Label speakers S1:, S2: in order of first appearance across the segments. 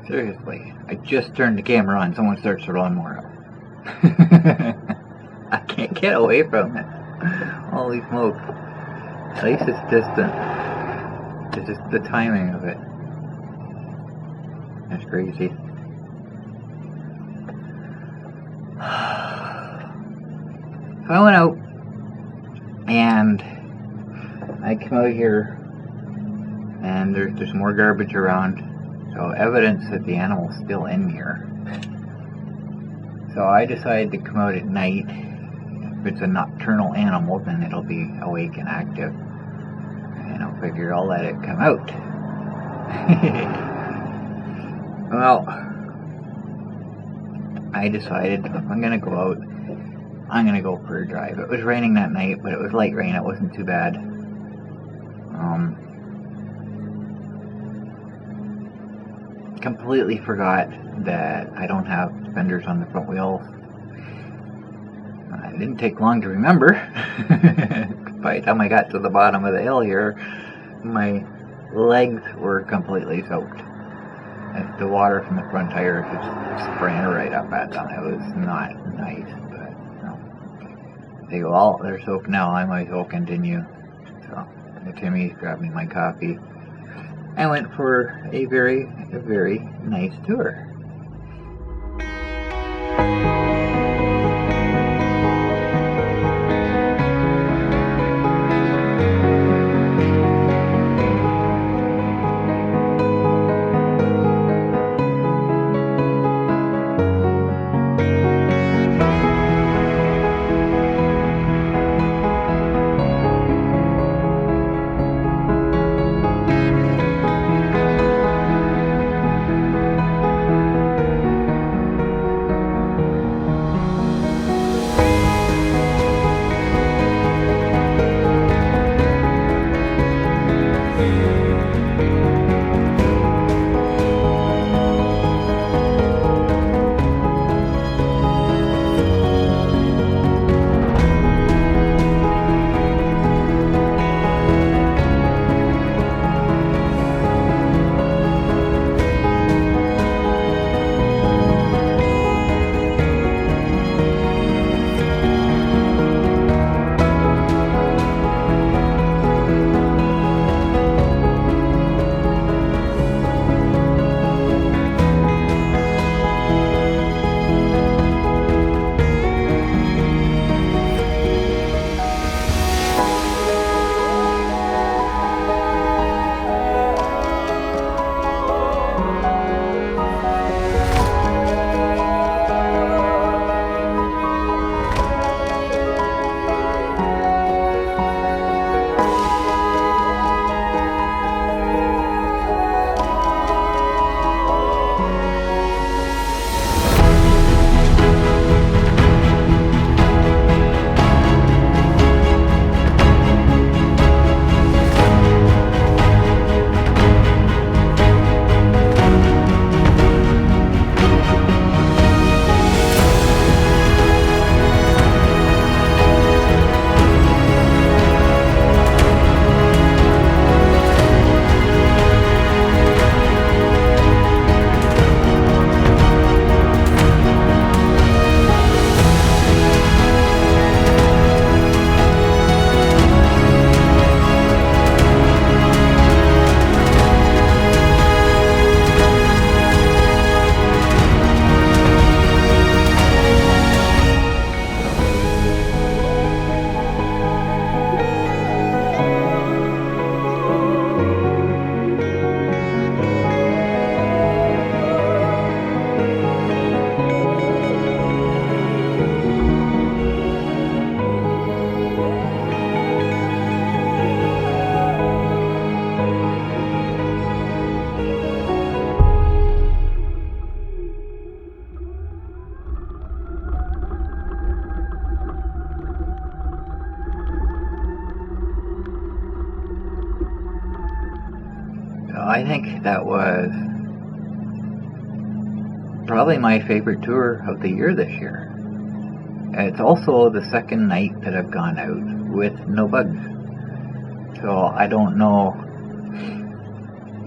S1: Seriously, I just turned the camera on, someone starts the lawnmower up. I can't get away from it. Holy smoke. At least it's distant. It's just the timing of it. That's crazy. So I went out and I came out here and there's more garbage around. So evidence that the animal's still in here. So I decided to come out at night. If it's a nocturnal animal, then it'll be awake and active. And I'll figure I'll let it come out. Well, I decided if I'm going to go out, I'm going to go for a drive. It was raining that night, but it was light rain. It wasn't too bad. Completely forgot that I don't have fenders on the front wheels. It didn't take long to remember. By the time I got to the bottom of the hill here, my legs were completely soaked. The water from the front tires was spraying right up at them. It was not nice, but they go, well, they're soaked now, I might as well continue. So Timmy grabbed me my coffee. I went for a very nice tour. I think that was probably my favorite tour of the year this year. And it's also the second night that I've gone out with no bugs. So I don't know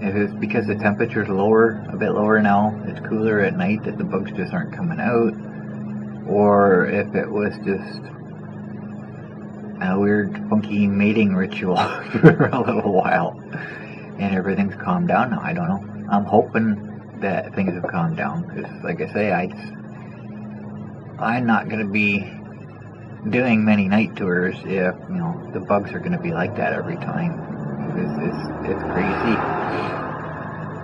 S1: if it's because the temperature's lower, a bit lower now, it's cooler at night that the bugs just aren't coming out, or if it was just a weird funky mating ritual for a little while and everything's calmed down now. I don't know. I'm hoping that things have calmed down, because like I say, I'm not going to be doing many night tours if the bugs are going to be like that every time. It's crazy.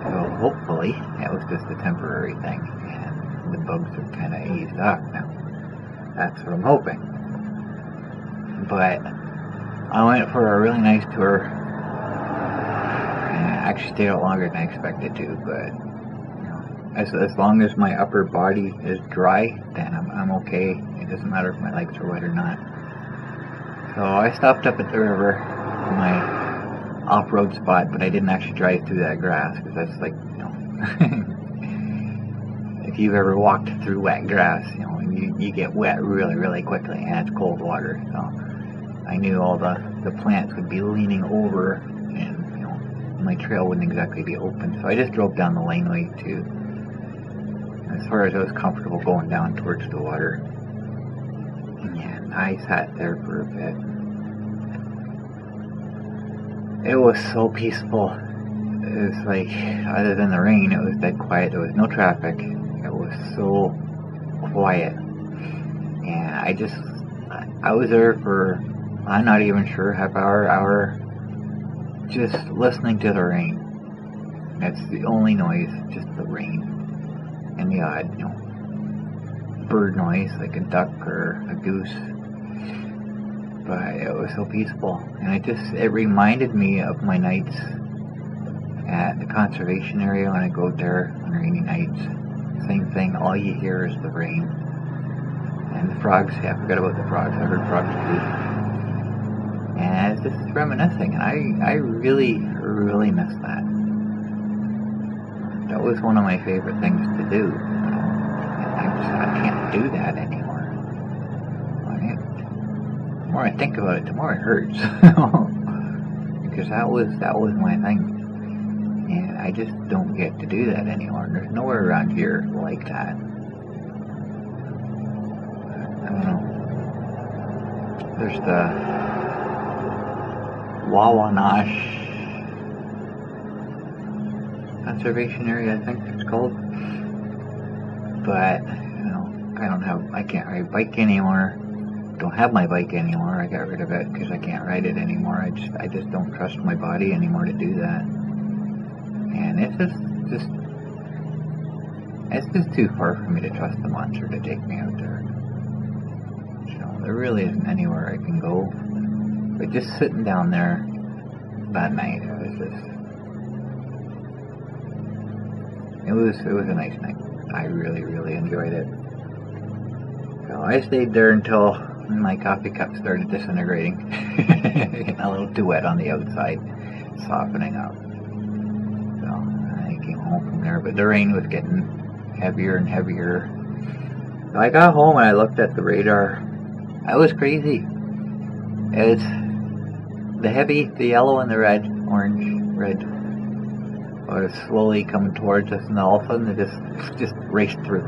S1: So hopefully that was just a temporary thing and the bugs have kind of eased off now. That's what I'm hoping. But I went for a really nice tour, and I actually stayed out longer than I expected to, but as long as my upper body is dry, then I'm okay. It doesn't matter if my legs are wet or not. So I stopped up at the river, my off-road spot, but I didn't actually drive through that grass, because that's like, if you've ever walked through wet grass, you get wet really, really quickly, and it's cold water. So I knew all the plants would be leaning over, and my trail wouldn't exactly be open. So I just drove down the laneway too, as far as I was comfortable going down towards the water. And I sat there for a bit. It was so peaceful. It was like, other than the rain, it was dead quiet. There was no traffic. It was so quiet. And I was there for, I'm not even sure, half hour, just listening to the rain. That's the only noise, just the rain. And the odd, bird noise, like a duck or a goose. But it was so peaceful. And it reminded me of my nights at the conservation area when I go there on rainy nights. Same thing, all you hear is the rain. And the frogs, I forgot about the frogs. I heard frogs too. And it's just reminiscing, and I really, really miss that. That was one of my favorite things to do. And I can't do that anymore. The more I think about it, the more it hurts. Because that was my thing. And I just don't get to do that anymore. There's nowhere around here like that. I don't know. There's the Wawanash conservation area, I think it's called. But I can't ride a bike anymore. Don't have my bike anymore. I got rid of it because I can't ride it anymore. I just don't trust my body anymore to do that. And it's just too far for me to trust the monster to take me out there. So there really isn't anywhere I can go. But just sitting down there that night, it was a nice night. I really, really enjoyed it. So I stayed there until my coffee cup started disintegrating. Getting a little too wet on the outside, softening up. So I came home from there, but the rain was getting heavier and heavier. So I got home and I looked at the radar. I was crazy. It's the yellow and the red was slowly coming towards us, and all of a sudden it just raced through.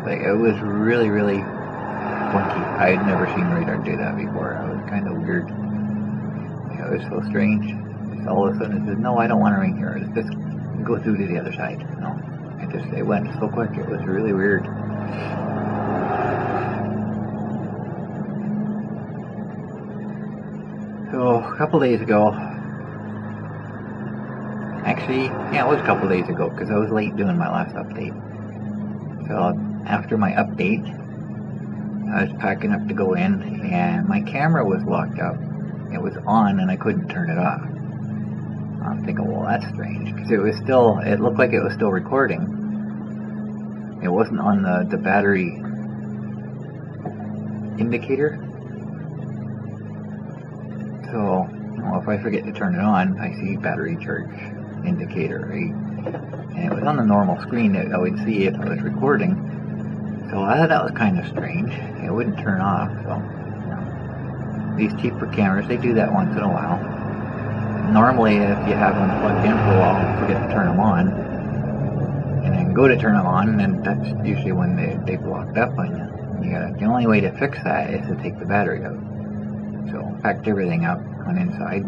S1: Like, it was really, really funky. I had never seen radar do that before. It was kind of weird. It was so strange. Just all of a sudden it says, no, I don't want to ring here. Just go through to the other side. No, it went so quick. It was really weird. So a couple days ago, actually, yeah, it was a couple days ago, because I was late doing my last update. So after my update, I was packing up to go in, and my camera was locked up. It was on, and I couldn't turn it off. I'm thinking, well, that's strange, because it looked like it was still recording. It wasn't on the battery indicator. So, if I forget to turn it on, I see battery charge indicator, right? And it was on the normal screen that I would see if I was recording. So I thought that was kind of strange. It wouldn't turn off. So these cheaper cameras, they do that once in a while. normally if you have them plugged in for a while and forget to turn them on, and then go to turn them on, and that's usually when they've locked up on you. The only way to fix that is to take the battery out. So I packed everything up on inside.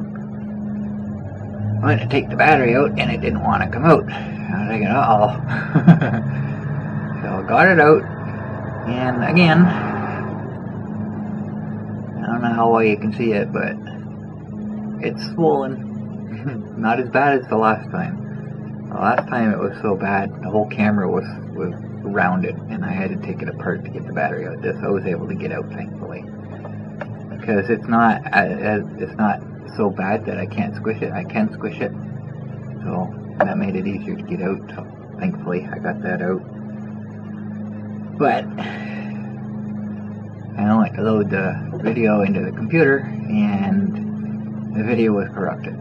S1: I went to take the battery out and it didn't want to come out. I was thinking, uh-oh. So I got it out, and again, I don't know how well you can see it, but it's swollen. Not as bad as the last time. The last time it was so bad, the whole camera was rounded, and I had to take it apart to get the battery out. This I was able to get out, thankfully, because it's not so bad that I can't squish it. I can squish it, so that made it easier to get out. So thankfully, I got that out. But I went to load the video into the computer, and the video was corrupted.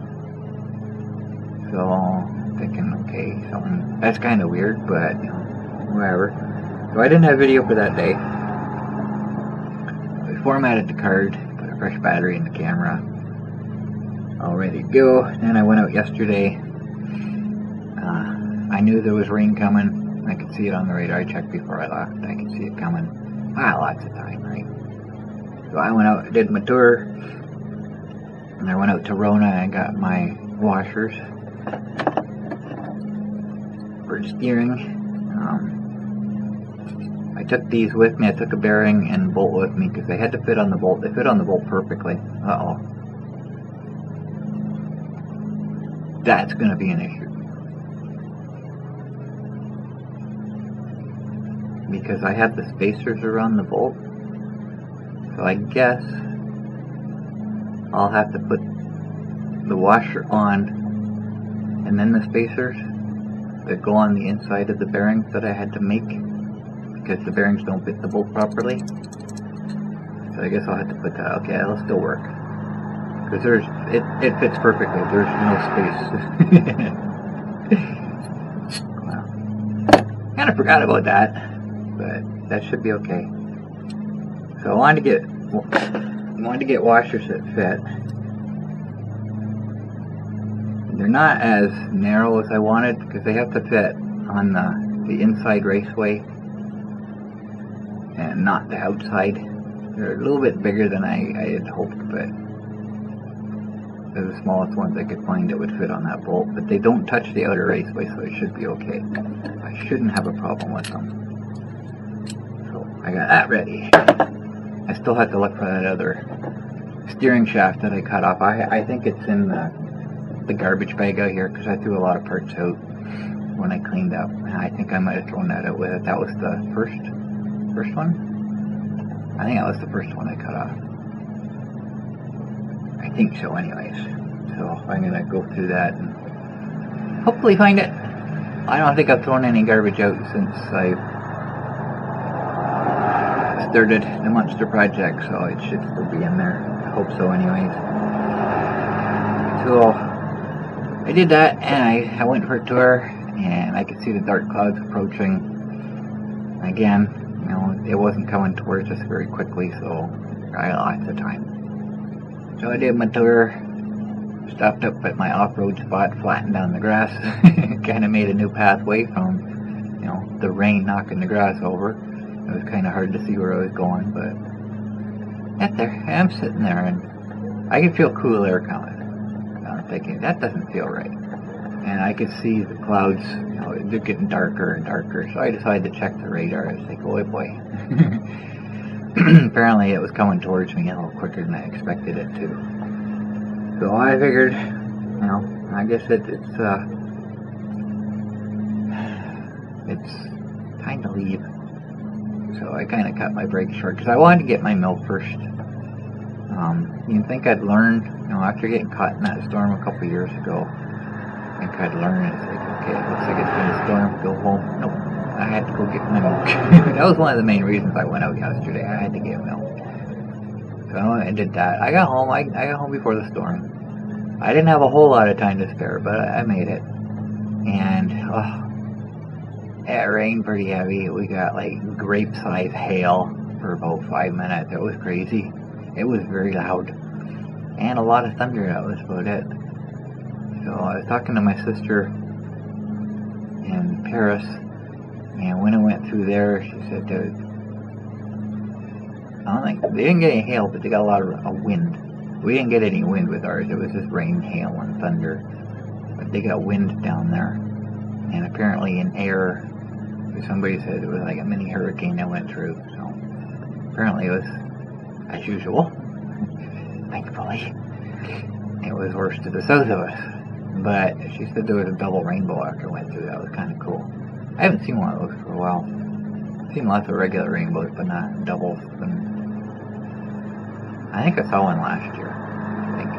S1: So I'm thinking, okay, something that's kind of weird, but whatever. So I didn't have video for that day. I formatted the card, put a fresh battery in the camera, all ready to go. Then I went out yesterday. I knew there was rain coming. I could see it on the radar. I checked before I left. I could see it coming. Lots of time, right? So I went out, did my tour, and I went out to Rona and got my washers for steering. I took these with me. I took a bearing and bolt with me because they had to fit on the bolt. They fit on the bolt perfectly. Uh-oh. That's going to be an issue. Because I have the spacers around the bolt. So I guess I'll have to put the washer on and then the spacers that go on the inside of the bearings that I had to make, because the bearings don't fit the bolt properly. So I guess I'll have to put that. Okay, that'll still work, because it fits perfectly. There's no space. Wow. Kind of forgot about that, but that should be okay. So I wanted to get washers that fit. They're not as narrow as I wanted, because they have to fit on the inside raceway and not the outside. They're a little bit bigger than I had hoped, but they're the smallest ones I could find that would fit on that bolt. But they don't touch the outer raceway, so it should be okay. I shouldn't have a problem with them. So I got that ready. I still have to look for that other steering shaft that I cut off. I think it's in the garbage bag out here, because I threw a lot of parts out when I cleaned up. I think I might have thrown that out with it. That was the first one? I think that was the first one I cut off. I think so anyways. So I'm going to go through that and hopefully find it. I don't think I've thrown any garbage out since I started the monster project, so it should still be in there. I hope so anyways. So I did that, and I went for a tour, and I could see the dark clouds approaching. Again, it wasn't coming towards us very quickly, so I lost the time. So I did my tour, stopped up at my off-road spot, flattened down the grass, kind of made a new pathway from, the rain knocking the grass over. It was kind of hard to see where I was going, but that's there. I'm sitting there, and I could feel cool air coming. I'm thinking, that doesn't feel right. And I could see the clouds, they're getting darker and darker. So I decided to check the radar. I was like, oh boy. Apparently it was coming towards me a little quicker than I expected it to. So I figured, I guess it's time to leave. So I kind of cut my break short, because I wanted to get my milk first. You'd think I'd learn, after getting caught in that storm a couple years ago, I think I'd learn. It's like, okay, it looks like it's going to storm, go home. Nope, I had to go get my milk. That was one of the main reasons I went out yesterday. I had to get milk. So I did that. I got home. I got home before the storm. I didn't have a whole lot of time to spare, but I made it. And it rained pretty heavy. We got like grape-sized hail for about 5 minutes. It was crazy. It was very loud. And a lot of thunder. That was about it. So I was talking to my sister in Paris, and when I went through there, she said I don't think they didn't get any hail, but they got a lot of wind. We didn't get any wind with ours. It was just rain, hail, and thunder. But they got wind down there, and apparently in air, somebody said it was like a mini hurricane that went through. So apparently it was as usual. Thankfully, it was worse to the south of us. But she said there was a double rainbow after it went through. That was kind of cool. I haven't seen one of those for a while. I've seen lots of regular rainbows, but not doubles. And I think I saw one last year. I think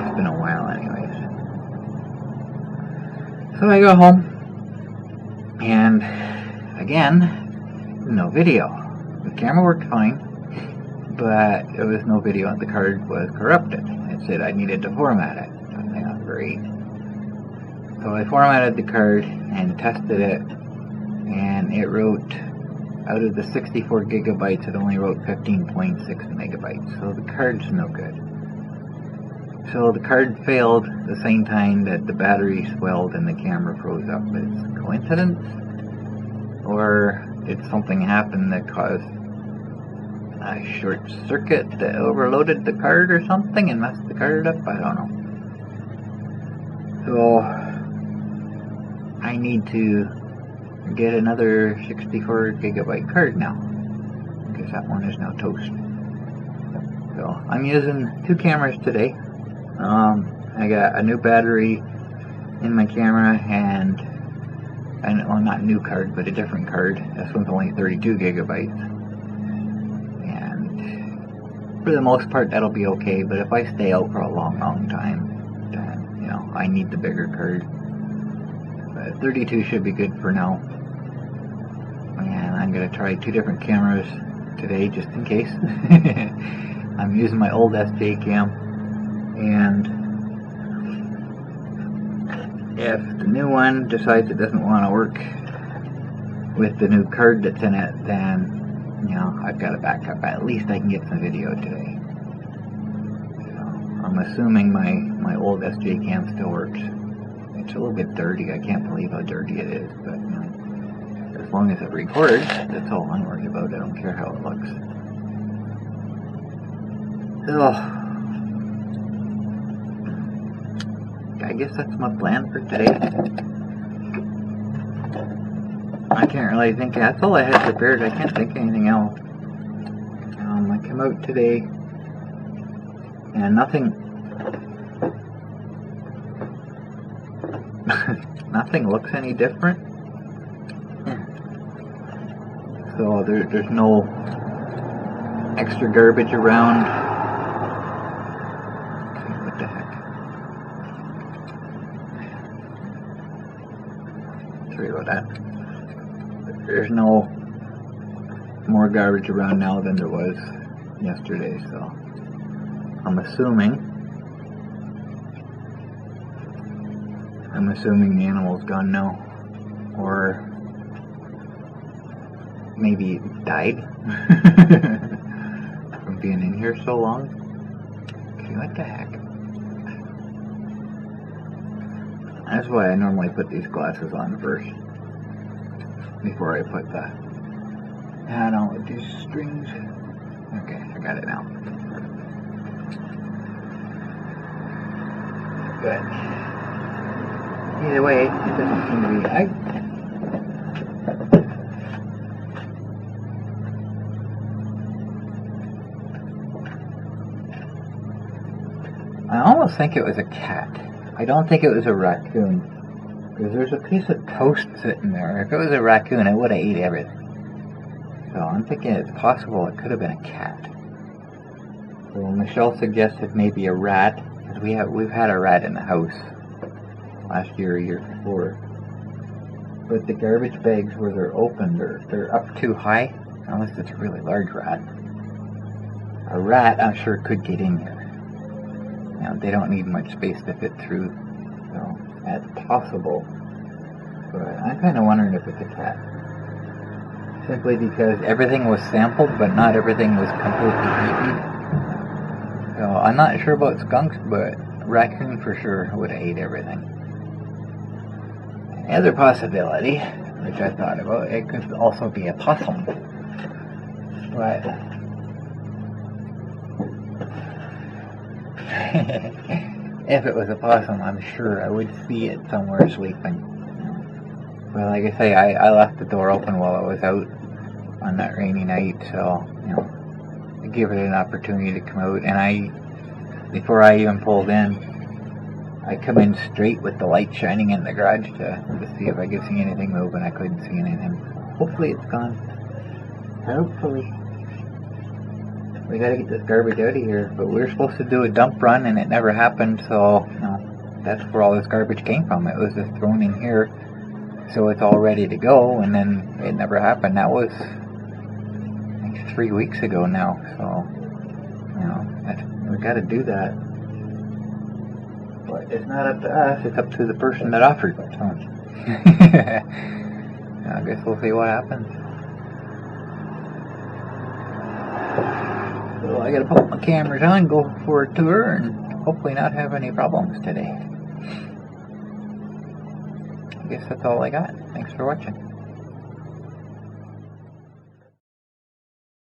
S1: it's been a while, anyways. So I go home, and again, no video. The camera worked fine, but there was no video, and the card was corrupted. It said I needed to format it. I was like, great. So I formatted the card and tested it, and it wrote, out of the 64 gigabytes, it only wrote 15.6 megabytes. So the card's no good. So the card failed the same time that the battery swelled and the camera froze up. Is it coincidence? Or did something happen that caused a short circuit that overloaded the card or something and messed the card up? I don't know. So I need to get another 64 gigabyte card now, because that one is now toast. So I'm using two cameras today. I got a new battery in my camera, and well, not a new card, but a different card. This one's only 32 gigabytes, and for the most part that'll be okay. But if I stay out for a long time, then I need the bigger card. But 32 should be good for now. And I'm going to try two different cameras today, just in case. I'm using my old SJ cam, and if the new one decides it doesn't want to work with the new card that's in it, then I've got a backup. At least I can get some video today. So I'm assuming my old SJ cam still works. It's a little bit dirty. I can't believe how dirty it is, but as long as it records, that's all I'm worried about. I don't care how it looks. So I guess that's my plan for today. I can't really think. That's all I had prepared. I can't think of anything else. I come out today, and nothing looks any different. So there's no extra garbage around. What the heck? Sorry about that. There's no more garbage around now than there was yesterday, so I'm assuming the animal's gone now, or maybe it died from being in here so long. Okay, what the heck? That's why I normally put these glasses on first, before I put the hat on with these strings. Okay, I got it now. But either way, it doesn't seem to be. I almost think it was a cat. I don't think it was a raccoon, because there's a piece of toast sitting there. If it was a raccoon, it would have ate everything. So I'm thinking it's possible it could have been a cat. So Michelle suggested maybe a rat, because we've had a rat in the house last year or year before. But the garbage bags where they're open, they're up too high, unless it's a really large rat. A rat, I'm sure, could get in here. They don't need much space to fit through, so that's possible. But I'm kind of wondering if it's a cat. Simply because everything was sampled, but not everything was completely eaten. So I'm not sure about skunks, but raccoon for sure would have ate everything. The other possibility, which I thought about, it could also be a possum. But if it was a possum, I'm sure I would see it somewhere sleeping. But like I say, I left the door open while I was out on that rainy night, so, you know, I gave it an opportunity to come out, and before I even pulled in, I come in straight with the light shining in the garage to see if I could see anything move, and I couldn't see anything. Hopefully it's gone. Hopefully. We gotta get this garbage out of here, but we were supposed to do a dump run and it never happened, so, you know, that's where all this garbage came from. It was just thrown in here, so it's all ready to go, and then it never happened. That was, I think, 3 weeks ago now, so, you know, we gotta do that. But it's not up to us, it's up to the person that offered, so. I guess we'll see what happens. So I gotta put my cameras on, go for a tour, and hopefully not have any problems today. I guess that's all I got. Thanks for watching.